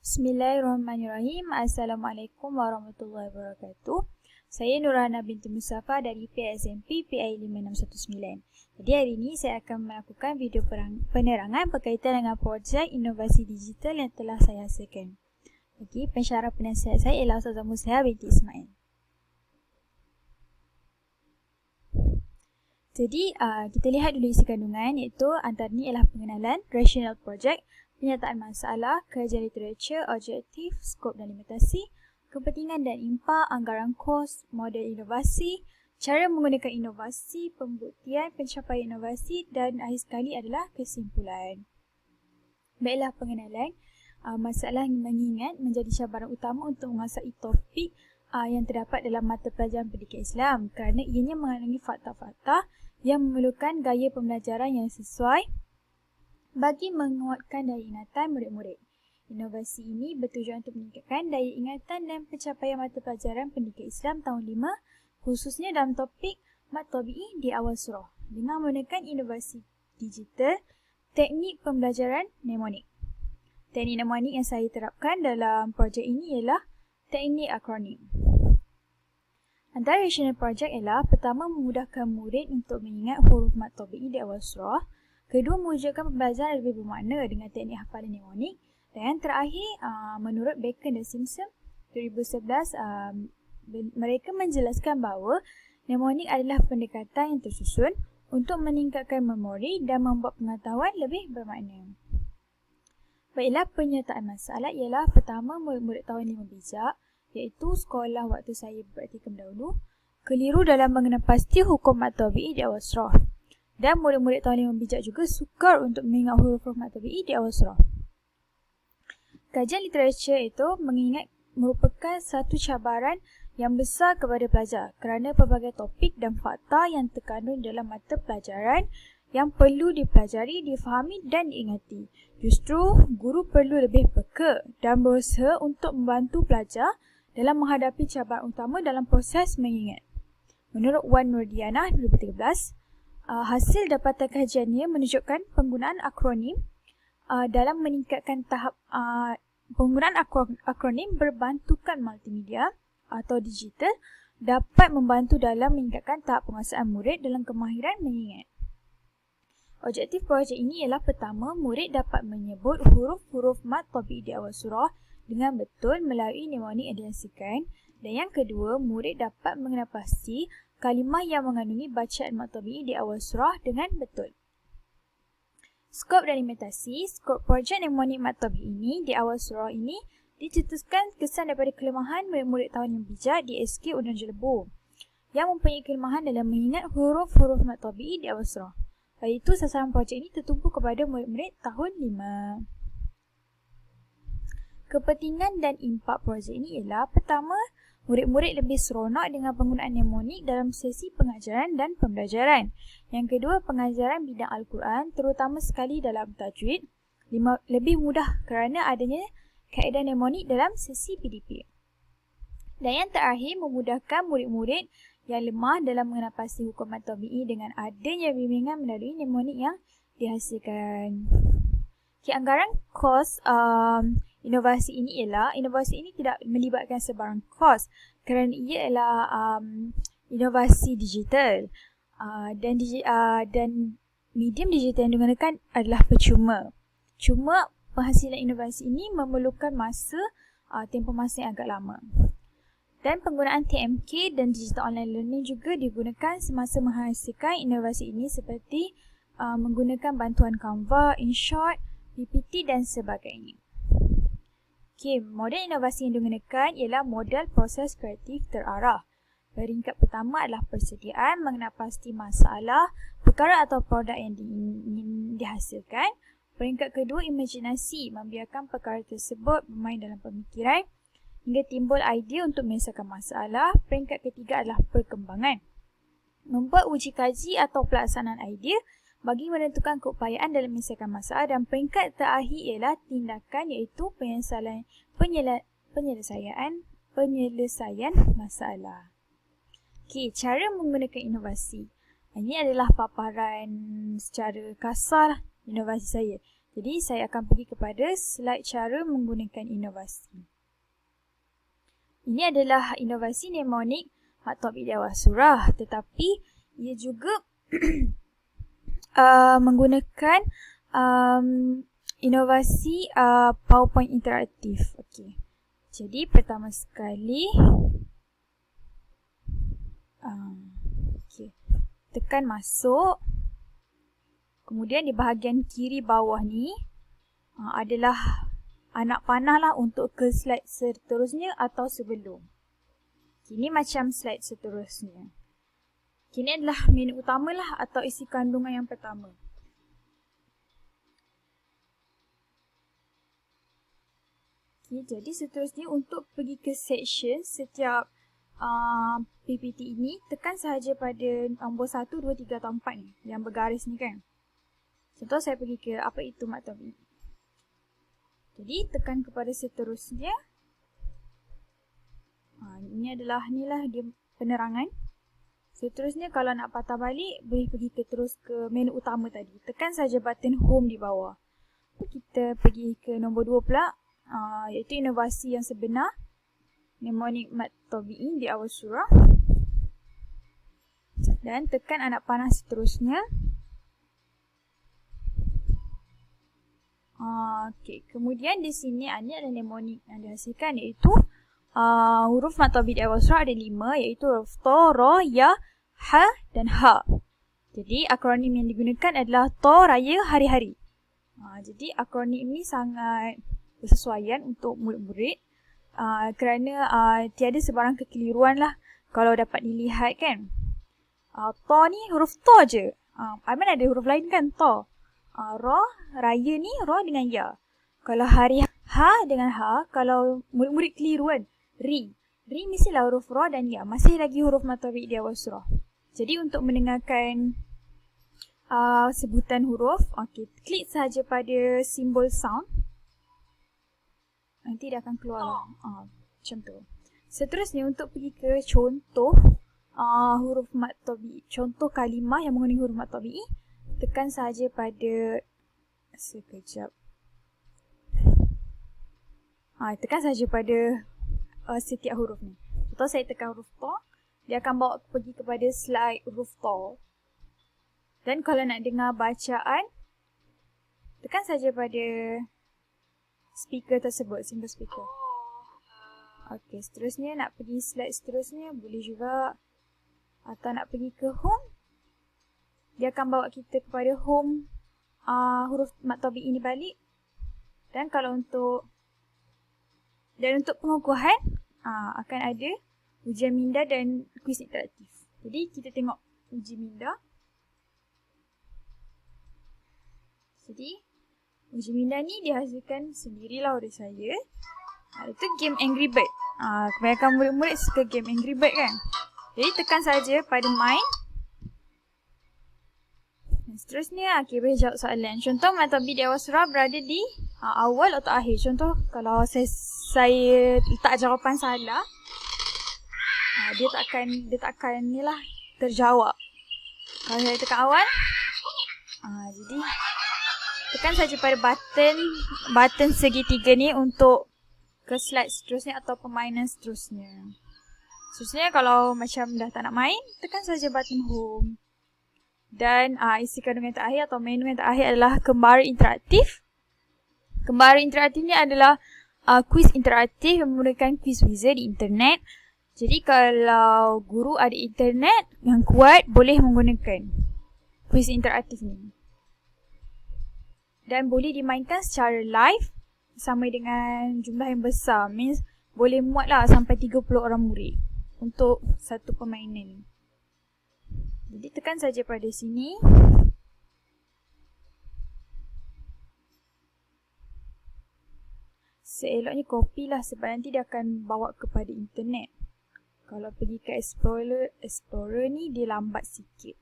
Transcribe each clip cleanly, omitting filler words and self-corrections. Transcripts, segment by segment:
Bismillahirrahmanirrahim. Assalamualaikum warahmatullahi wabarakatuh. Saya Nurhana binti Mustafa dari PSMP PI 5619. Jadi hari ini saya akan melakukan video penerangan berkaitan dengan projek inovasi digital yang telah saya hasilkan. Okey, pensyarah penasihat saya ialah Ustazah Musliha binti Ismail. Jadi kita lihat dulu isi kandungan, iaitu antara ini ialah pengenalan, rational project, penyataan masalah, kajian literature, objektif, skop dan limitasi, kepentingan dan impak, anggaran kos, model inovasi, cara menggunakan inovasi, pembuktian, pencapaian inovasi dan akhir sekali adalah kesimpulan. Baiklah, pengenalan. Masalah mengingat menjadi cabaran utama untuk menguasai topik yang terdapat dalam mata pelajaran pendidikan Islam kerana ianya mengandungi fakta-fakta yang memerlukan gaya pembelajaran yang sesuai bagi menguatkan daya ingatan murid-murid. Inovasi ini bertujuan untuk meningkatkan daya ingatan dan pencapaian mata pelajaran pendidikan Islam tahun 5 khususnya dalam topik Mat Tabi'i di awal surah dengan menggunakan inovasi digital, teknik pembelajaran mnemonik. Teknik mnemonik yang saya terapkan dalam projek ini ialah teknik akronim. Antara rasional projek ialah pertama memudahkan murid untuk mengingat huruf mat tabi'i di awal surah, kedua mewujudkan pembelajaran lebih bermakna dengan teknik hafalan mnemonik dan yang terakhir menurut Bacon dan Simpson 2011 mereka menjelaskan bahawa mnemonik adalah pendekatan yang tersusun untuk meningkatkan memori dan membuat pengetahuan lebih bermakna. Baiklah, penyertaan masalah ialah pertama murid-murid tahun 5 bijak, iaitu sekolah waktu saya berpraktikum dahulu, keliru dalam mengenal pasti hukum mat tabi'i di awal surah. Dan murid-murid tahun 5 bijak juga sukar untuk mengingat huruf-huruf mat tabi'i di awal surah. Kajian literature itu mengingat merupakan satu cabaran yang besar kepada pelajar kerana pelbagai topik dan fakta yang terkandung dalam mata pelajaran yang perlu dipelajari, difahami dan diingati. Justru, guru perlu lebih peka dan berusaha untuk membantu pelajar dalam menghadapi cabaran utama dalam proses mengingat. Menurut Wan Nurdiana 2013, hasil dapatan kajiannya menunjukkan penggunaan akronim dalam meningkatkan tahap penggunaan akronim berbantukan multimedia atau digital dapat membantu dalam meningkatkan tahap penguasaan murid dalam kemahiran mengingat. Objektif projek ini ialah pertama, murid dapat menyebut huruf-huruf mat tabi'i di awal surah dengan betul melalui mnemonik yang dihasilkan, dan yang kedua, murid dapat mengenal pasti kalimah yang mengandungi bacaan mat tabi'i di awal surah dengan betul. Skop dan limitasi. Skop projek mnemonik mat tabi'i ini di awal surah ini dicetuskan kesan daripada kelemahan murid-murid tahun yang bijak di SK Undang Jelebu yang mempunyai kelemahan dalam mengingat huruf-huruf mat tabi'i di awal surah. Iaitu sasaran projek ini tertumpu kepada murid-murid tahun 5. Kepentingan dan impak projek ini ialah pertama, murid-murid lebih seronok dengan penggunaan mnemonik dalam sesi pengajaran dan pembelajaran. Yang kedua, pengajaran bidang Al-Quran terutama sekali dalam tajwid lebih mudah kerana adanya kaedah mnemonik dalam sesi PDP. Dan yang terakhir, memudahkan murid-murid yang lemah dalam mengenal pasti hukum mat tabi'i dengan adanya bimbingan melalui mnemonik yang dihasilkan. Anggaran kos inovasi ini tidak melibatkan sebarang kos kerana ia ialah inovasi digital dan medium digital yang digunakan adalah percuma. Cuma penghasilan inovasi ini memerlukan tempoh masa yang agak lama. Dan penggunaan TMK dan digital online learning juga digunakan semasa menghasilkan inovasi ini seperti menggunakan bantuan Canva, InShot, PPT dan sebagainya. Okey, model inovasi yang digunakan ialah model proses kreatif terarah. Peringkat pertama adalah persediaan, mengenal pasti masalah, perkara atau produk yang ingin dihasilkan. Peringkat kedua, imajinasi, membiarkan perkara tersebut bermain dalam pemikiran hingga timbul idea untuk menyelesaikan masalah. Peringkat ketiga adalah perkembangan, membuat uji kaji atau pelaksanaan idea bagi menentukan keupayaan dalam menyelesaikan masalah. Dan peringkat terakhir ialah tindakan, iaitu penyelesaian masalah. Okey, cara menggunakan inovasi. Ini adalah paparan secara kasar inovasi saya. Jadi saya akan pergi kepada slide cara menggunakan inovasi. Ini adalah inovasi mnemonik Maktub Ideawal Surah, tetapi ia juga menggunakan inovasi PowerPoint interaktif. Okey. Jadi pertama sekali tekan masuk. Kemudian di bahagian kiri bawah ni adalah anak panah lah untuk ke slide seterusnya atau sebelum. Ini macam slide seterusnya. Ini adalah menu utama lah atau isi kandungan yang pertama. Jadi seterusnya untuk pergi ke section setiap PPT ini, tekan sahaja pada nombor 1, 2, 3 atau 4 ni, yang bergaris ni kan. Contoh saya pergi ke apa itu Maktub ini. Jadi tekan kepada seterusnya. Ini adalah dia penerangan. Seterusnya kalau nak patah balik, boleh pergi terus ke menu utama tadi. Tekan saja button home di bawah. Kita pergi ke nombor 2 pula, iaitu inovasi yang sebenar. Mnemonik Maktub di awal surah. Dan tekan anak panah seterusnya. Kemudian di sini ini adalah mnemonik yang dihasilkan, iaitu huruf Maktub di awal surah ada 5, iaitu huruf to, ro, ya, ha dan ha. Jadi akronim yang digunakan adalah to, raya, hari-hari. Jadi akronim ini sangat bersesuaian untuk murid-murid kerana tiada sebarang kekeliruan lah kalau dapat dilihat kan. To ni huruf to je. Aiman ada huruf lain kan, to. Ro, raya ni ro dengan ya. Kalau hari, ha dengan ha. Kalau murid-murid keliru kan, ri. Ri mestilah huruf ro dan ya. Masih lagi huruf Maktub di awal surah. Jadi untuk mendengarkan sebutan huruf, klik sahaja pada simbol sound. Nanti dia akan keluar lah. Macam tu. Seterusnya untuk pergi ke contoh huruf Maktub, contoh kalimah yang menggunakan huruf Maktub, tekan sahaja pada sekejap. Tekan sahaja pada setiap huruf ni. Contoh saya tekan huruf to, dia akan bawa pergi kepada slide huruf to. Dan kalau nak dengar bacaan, tekan saja pada speaker tersebut, simbol speaker. Okey, seterusnya nak pergi slide seterusnya boleh juga. Atau nak pergi ke home, dia akan bawa kita kepada home huruf Maktub ini balik. Dan kalau untuk pengukuhan akan ada ujian minda dan kuis interaktif. Jadi kita tengok uji minda. Jadi uji minda ni dihasilkan sendirilah oleh saya. Itu game Angry Bird. Kebanyakan murid-murid suka game Angry Bird kan. Jadi tekan saja pada main. Dan seterusnya boleh jawab soalan. Contoh Maktub di awal surah berada di awal atau akhir. Contoh kalau saya letak jawapan salah, dia takkan ni lah terjawab. Kalau saya tekan awal, jadi tekan saja pada button segitiga ni untuk ke slide seterusnya atau permainan seterusnya. Seterusnya kalau macam dah tak nak main, tekan saja button home. Dan isi kandungan yang terakhir atau menu yang terakhir adalah kembara interaktif. Kembara interaktif ni adalah kuis interaktif yang menggunakan quiz wizard di internet. Jadi kalau guru ada internet yang kuat, boleh menggunakan kuis interaktif ni. Dan boleh dimainkan secara live sama dengan jumlah yang besar. Means boleh muat lah sampai 30 orang murid untuk satu permainan. Jadi tekan saja pada sini. Seeloknya copy lah sebab nanti dia akan bawa kepada internet. Kalau pergi ke Explorer ni dia lambat sikit.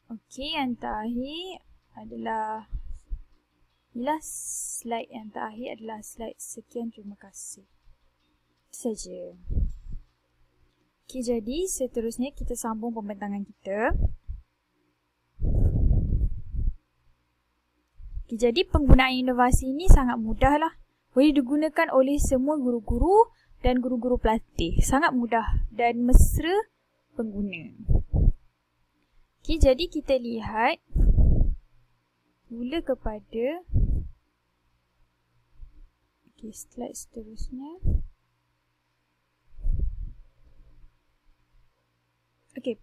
Okey, yang terakhir adalah inilah slide yang terakhir adalah slide sekian, terima kasih. Itu saja. Okey, jadi seterusnya kita sambung pembentangan kita. Okay, jadi penggunaan inovasi ini sangat mudah lah. Boleh digunakan oleh semua guru-guru dan guru-guru pelatih. Sangat mudah dan mesra pengguna. Okay, jadi kita lihat mula kepada slide seterusnya.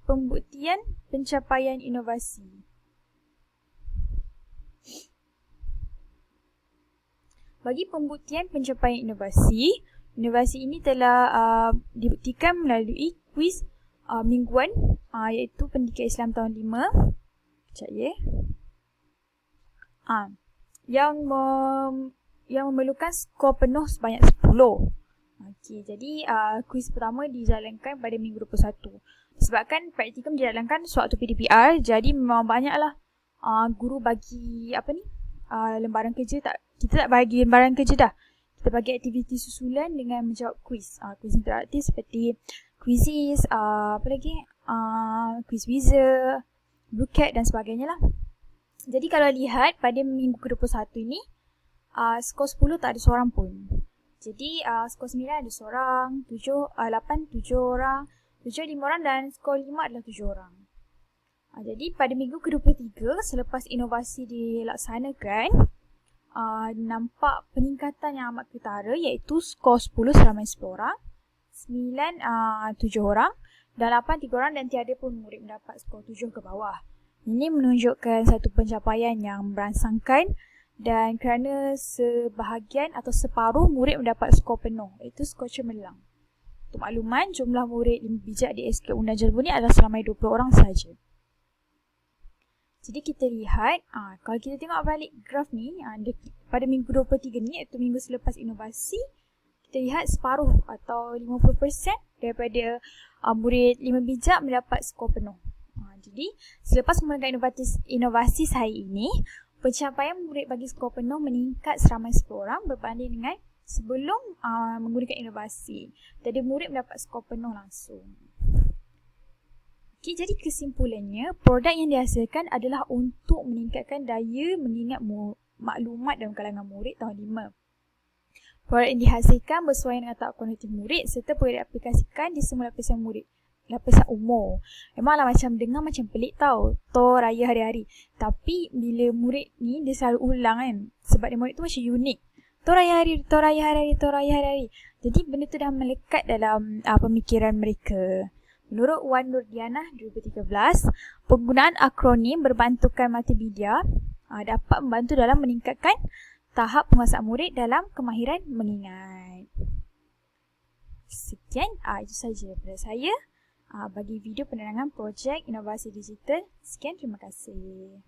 Pembuktian pencapaian inovasi. Bagi pembuktian pencapaian inovasi ini telah dibuktikan melalui kuis mingguan iaitu Pendidikan Islam tahun 5. Sekejap ya. Yang memerlukan skor penuh sebanyak 10. Okey, jadi kuis pertama dijalankan pada minggu 21. Sebabkan praktikum dijalankan sewaktu PDPR, jadi memang banyaklah guru bagi lembaran kerja. Kita tak bagi lembaran kerja dah. Kita bagi aktiviti susulan dengan menjawab kuis. Kuis interaktif seperti Quizizz, Quiz Wizard, Bluecat dan sebagainya lah. Jadi kalau lihat pada minggu ke-21 ini, skor 10 tak ada seorang pun. Jadi skor 9 ada seorang, 8 7 orang, 7 5 orang dan skor 5 adalah 7 orang. Jadi pada minggu ke-23 selepas inovasi dilaksanakan, nampak peningkatan yang amat ketara iaitu skor 10 seramai 10 orang, 9 7 orang dan 8 3 orang dan tiada pun murid mendapat skor 7 ke bawah. Ini menunjukkan satu pencapaian yang merangsangkan dan kerana sebahagian atau separuh murid mendapat skor penuh, iaitu skor cemerlang. Untuk makluman, jumlah murid 5 bijak di SK Undang Jelbun ni adalah seramai 20 orang sahaja. Jadi kita lihat, kalau kita tengok balik graf ni, pada minggu 23 ni, iaitu minggu selepas inovasi, kita lihat separuh atau 50% daripada murid 5 bijak mendapat skor penuh. Jadi, selepas menggunakan inovasi saya ini, pencapaian murid bagi skor penuh meningkat seramai 10 orang berbanding dengan sebelum menggunakan inovasi. Jadi, murid mendapat skor penuh langsung. Okay, jadi kesimpulannya, produk yang dihasilkan adalah untuk meningkatkan daya mengingat maklumat dalam kalangan murid tahun 5. Produk yang dihasilkan bersesuaian dengan tahap kognitif murid serta boleh diaplikasikan di semua lapisan murid. Lapisan umur. Memanglah macam dengar macam pelik tau, Tor Raya hari-hari. Tapi bila murid ni dia selalu ulang kan, sebab dia murid tu macam unik. Tor Raya hari-hari, Tor Raya hari-hari, Tor Raya hari-hari. Jadi benda tu dah melekat dalam pemikiran mereka. Menurut Wan Nurdianah 2013, penggunaan akronim berbantukan multimedia dapat membantu dalam meningkatkan tahap penguasaan murid dalam kemahiran mengingat. Sekian, itu sahaja daripada saya bagi video penerangan projek inovasi digital. Sekian, terima kasih.